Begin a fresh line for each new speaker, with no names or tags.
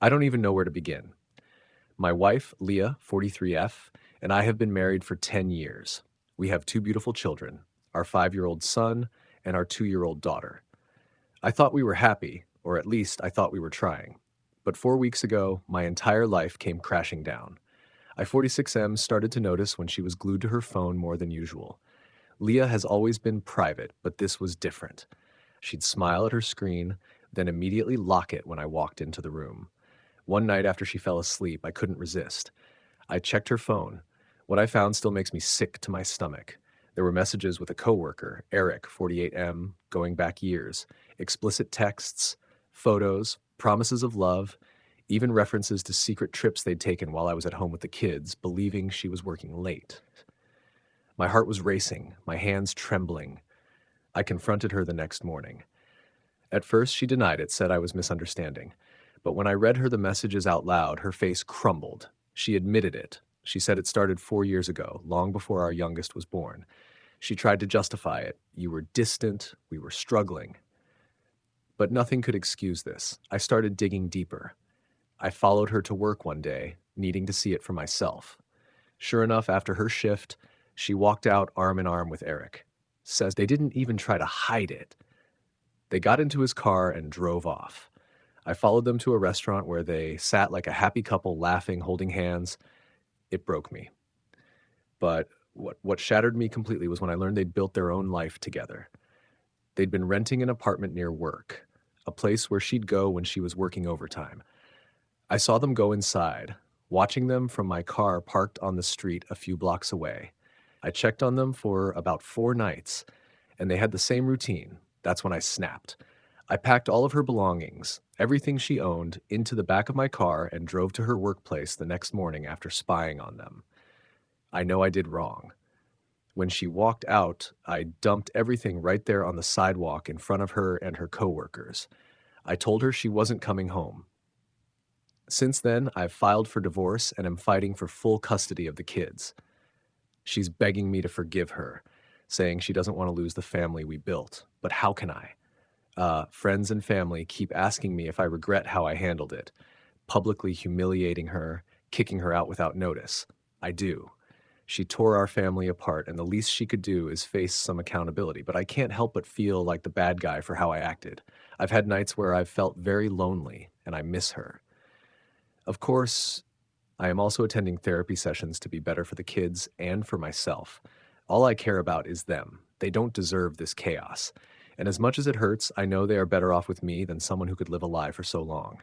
I don't even know where to begin. My wife, Leah, 43F, and I have been married for 10 years. We have two beautiful children, our 5-year-old son and our 2-year-old daughter. I thought we were happy, or at least I thought we were trying. But 4 weeks ago, my entire life came crashing down. I-46M started to notice when she was glued to her phone more than usual. Leah has always been private, but this was different. She'd smile at her screen, then immediately lock it when I walked into the room. One night after she fell asleep, I couldn't resist. I checked her phone. What I found still makes me sick to my stomach. There were messages with a coworker, Eric, 48M, going back years, explicit texts, photos, promises of love, even references to secret trips they'd taken while I was at home with the kids, believing she was working late. My heart was racing, my hands trembling. I confronted her the next morning. At first, she denied it, said I was misunderstanding. But when I read her the messages out loud, her face crumbled. She admitted it. She said it started 4 years ago, long before our youngest was born. She tried to justify it. You were distant. We were struggling. But nothing could excuse this. I started digging deeper. I followed her to work one day, needing to see it for myself. Sure enough, after her shift, she walked out arm in arm with Eric. Says they didn't even try to hide it. They got into his car and drove off. I followed them to a restaurant where they sat like a happy couple, laughing, holding hands. It broke me. But what shattered me completely was when I learned they'd built their own life together. They'd been renting an apartment near work, a place where she'd go when she was working overtime. I saw them go inside, watching them from my car parked on the street a few blocks away. I checked on them for about 4 nights, and they had the same routine. That's when I snapped. I packed all of her belongings, everything she owned, into the back of my car and drove to her workplace the next morning after spying on them. I know I did wrong. When she walked out, I dumped everything right there on the sidewalk in front of her and her coworkers. I told her she wasn't coming home. Since then, I've filed for divorce and am fighting for full custody of the kids. She's begging me to forgive her, saying she doesn't want to lose the family we built. But how can I? Friends and family keep asking me if I regret how I handled it, publicly humiliating her, kicking her out without notice. I do. She tore our family apart, and the least she could do is face some accountability, but I can't help but feel like the bad guy for how I acted. I've had nights where I've felt very lonely, and I miss her. Of course, I am also attending therapy sessions to be better for the kids and for myself. All I care about is them. They don't deserve this chaos. And as much as it hurts, I know they are better off with me than someone who could live a lie for so long.